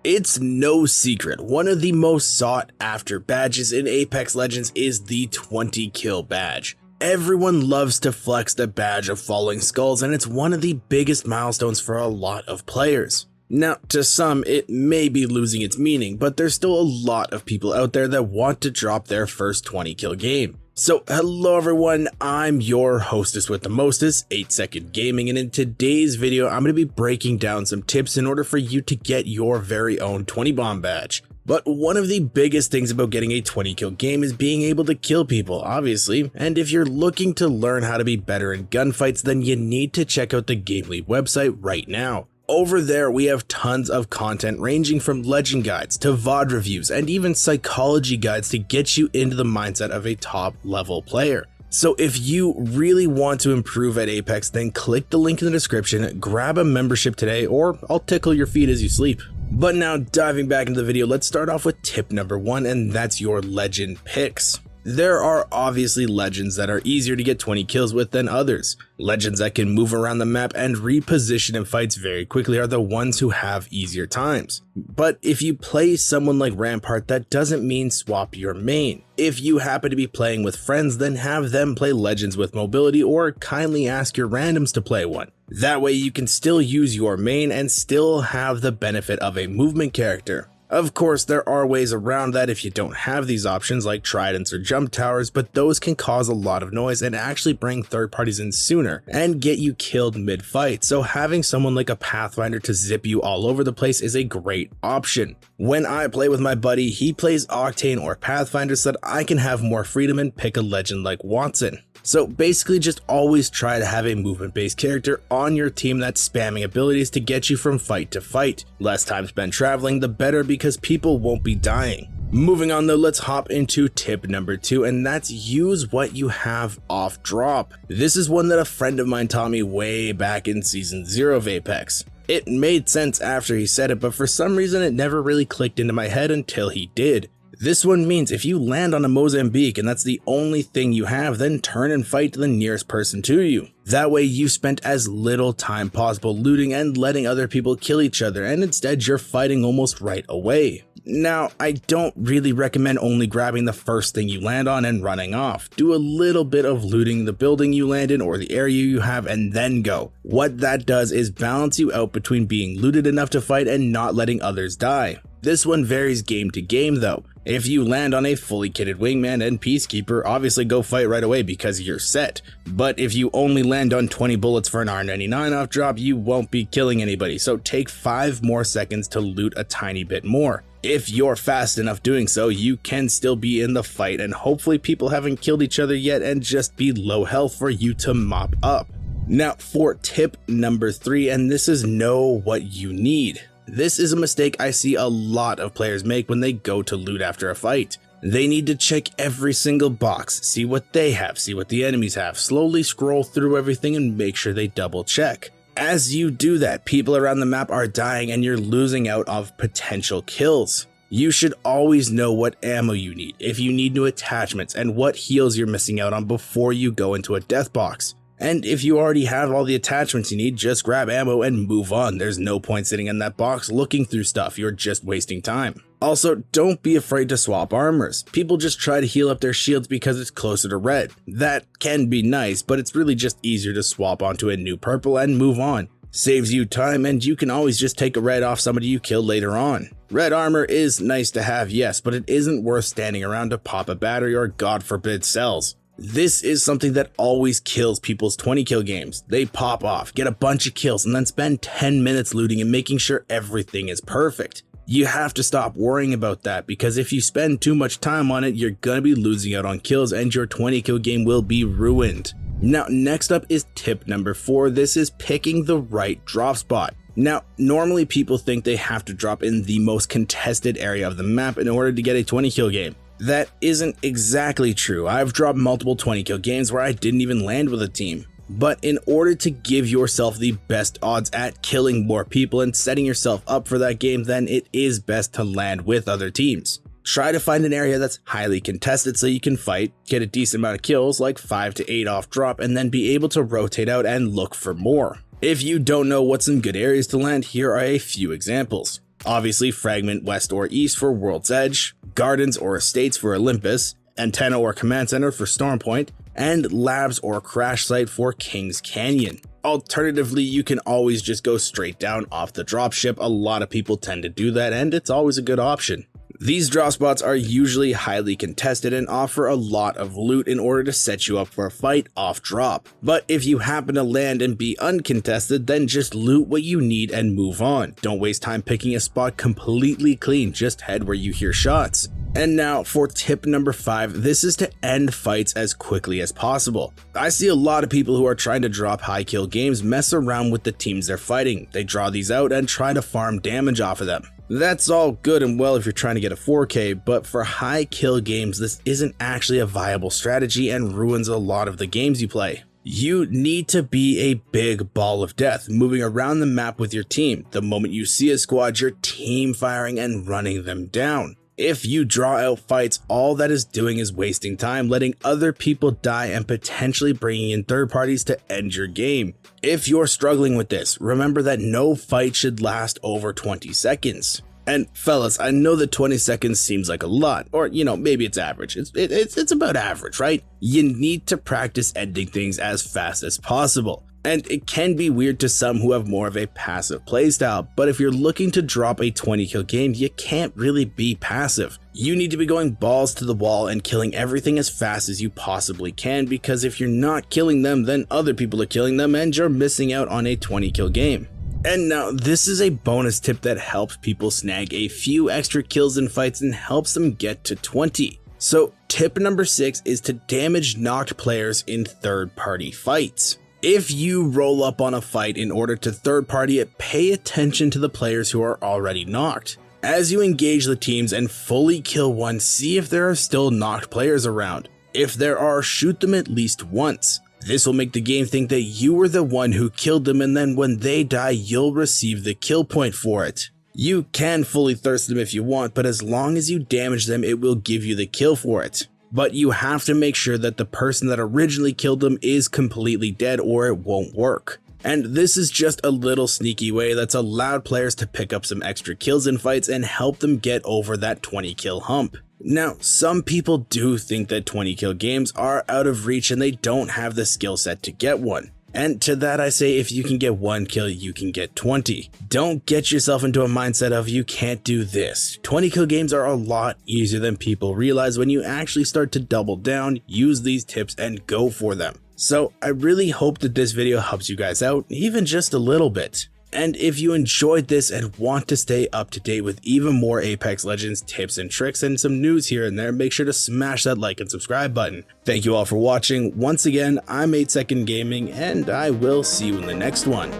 It's no secret, one of the most sought after badges in Apex Legends is the 20 kill badge. Everyone loves to flex the badge of falling skulls, and it's one of the biggest milestones for a lot of players. Now, to some, it may be losing its meaning, but there's still a lot of people out there that want to drop their first 20 kill game. So hello everyone, I'm your hostess with the mostest, 8 Second Gaming, and in today's video I'm going to be breaking down some tips in order for you to get your very own 20 bomb badge. But one of the biggest things about getting a 20 kill game is being able to kill people, obviously, and if you're looking to learn how to be better in gunfights, then you need to check out the GameLeap website right now. Over there, we have tons of content ranging from legend guides to VOD reviews and even psychology guides to get you into the mindset of a top level player. So if you really want to improve at Apex, then click the link in the description, grab a membership today, or I'll tickle your feet as you sleep. But now diving back into the video, let's start off with tip number 1, and that's your legend picks. There are obviously legends that are easier to get 20 kills with than others. Legends that can move around the map and reposition in fights very quickly are the ones who have easier times. But if you play someone like Rampart, that doesn't mean swap your main. If you happen to be playing with friends, then have them play legends with mobility or kindly ask your randoms to play one. That way you can still use your main and still have the benefit of a movement character. Of course, there are ways around that if you don't have these options like tridents or jump towers, but those can cause a lot of noise and actually bring third parties in sooner and get you killed mid-fight, so having someone like a Pathfinder to zip you all over the place is a great option. When I play with my buddy, he plays Octane or Pathfinder so that I can have more freedom and pick a legend like Watson. So basically just always try to have a movement-based character on your team that's spamming abilities to get you from fight to fight. Less time spent traveling, the better, because people won't be dying. Moving on though, let's hop into tip number 2, and that's use what you have off drop. This is one that a friend of mine taught me way back in season 0 of Apex. It made sense after he said it, but for some reason it never really clicked into my head until he did. This one means if you land on a Mozambique and that's the only thing you have, then turn and fight the nearest person to you. That way you spent as little time possible looting and letting other people kill each other, and instead you're fighting almost right away. Now, I don't really recommend only grabbing the first thing you land on and running off. Do a little bit of looting the building you land in or the area you have and then go. What that does is balance you out between being looted enough to fight and not letting others die. This one varies game to game though. If you land on a fully kitted wingman and peacekeeper, obviously go fight right away because you're set. But if you only land on 20 bullets for an R99 off drop, you won't be killing anybody, so take 5 more seconds to loot a tiny bit more. If you're fast enough doing so, you can still be in the fight and hopefully people haven't killed each other yet and just be low health for you to mop up. Now for tip number 3, and this is know what you need. This is a mistake I see a lot of players make when they go to loot after a fight. They need to check every single box, see what they have, see what the enemies have, slowly scroll through everything and make sure they double check. As you do that, people around the map are dying and you're losing out of potential kills. You should always know what ammo you need, if you need new attachments, and what heals you're missing out on before you go into a death box. And if you already have all the attachments you need, just grab ammo and move on. There's no point sitting in that box looking through stuff, you're just wasting time. Also, don't be afraid to swap armors. People just try to heal up their shields because it's closer to red. That can be nice, but it's really just easier to swap onto a new purple and move on. Saves you time, and you can always just take a red off somebody you kill later on. Red armor is nice to have, yes, but it isn't worth standing around to pop a battery or, God forbid, cells. This is something that always kills people's 20 kill games. They pop off, get a bunch of kills, and then spend 10 minutes looting and making sure everything is perfect. You have to stop worrying about that, because if you spend too much time on it, you're gonna be losing out on kills and your 20 kill game will be ruined. Now, next up is tip number 4. This is picking the right drop spot. Now, normally people think they have to drop in the most contested area of the map in order to get a 20 kill game. That isn't exactly true. I've dropped multiple 20 kill games where I didn't even land with a team. But in order to give yourself the best odds at killing more people and setting yourself up for that game, then it is best to land with other teams. Try to find an area that's highly contested so you can fight, get a decent amount of kills, like 5 to 8 off drop, and then be able to rotate out and look for more. If you don't know what's in good areas to land, here are a few examples. Obviously, Fragment West or East for World's Edge, Gardens or Estates for Olympus, Antenna or Command Center for Stormpoint, and Labs or Crash Site for Kings Canyon. Alternatively, you can always just go straight down off the dropship. A lot of people tend to do that, and it's always a good option. These drop spots are usually highly contested and offer a lot of loot in order to set you up for a fight off drop. But if you happen to land and be uncontested, then just loot what you need and move on. Don't waste time picking a spot completely clean, just head where you hear shots. And now for tip number 5, this is to end fights as quickly as possible. I see a lot of people who are trying to drop high kill games mess around with the teams they're fighting. They draw these out and try to farm damage off of them. That's all good and well if you're trying to get a 4K, but for high kill games, this isn't actually a viable strategy and ruins a lot of the games you play. You need to be a big ball of death, moving around the map with your team. The moment you see a squad, you're team firing and running them down. If you draw out fights, all that is doing is wasting time, letting other people die and potentially bringing in third parties to end your game. If you're struggling with this, remember that no fight should last over 20 seconds. And fellas, I know that 20 seconds seems like a lot, or maybe it's average. It's about average, right? You need to practice ending things as fast as possible. And it can be weird to some who have more of a passive playstyle, but if you're looking to drop a 20 kill game, you can't really be passive. You need to be going balls to the wall and killing everything as fast as you possibly can, because if you're not killing them, then other people are killing them and you're missing out on a 20 kill game. And now this is a bonus tip that helps people snag a few extra kills in fights and helps them get to 20. So tip number 6 is to damage knocked players in third party fights. If you roll up on a fight in order to third party it, pay attention to the players who are already knocked. As you engage the teams and fully kill one, see if there are still knocked players around. If there are, shoot them at least once. This will make the game think that you were the one who killed them, and then when they die, you'll receive the kill point for it. You can fully thirst them if you want, but as long as you damage them, it will give you the kill for it. But you have to make sure that the person that originally killed them is completely dead or it won't work. And this is just a little sneaky way that's allowed players to pick up some extra kills in fights and help them get over that 20 kill hump. Now, some people do think that 20 kill games are out of reach and they don't have the skill set to get one. And to that I say, if you can get 1 kill, you can get 20. Don't get yourself into a mindset of you can't do this. 20 kill games are a lot easier than people realize when you actually start to double down, use these tips and go for them. So I really hope that this video helps you guys out, even just a little bit. And if you enjoyed this and want to stay up to date with even more Apex Legends tips and tricks and some news here and there, make sure to smash that like and subscribe button. Thank you all for watching. Once again, I'm 8 Second Gaming and I will see you in the next one.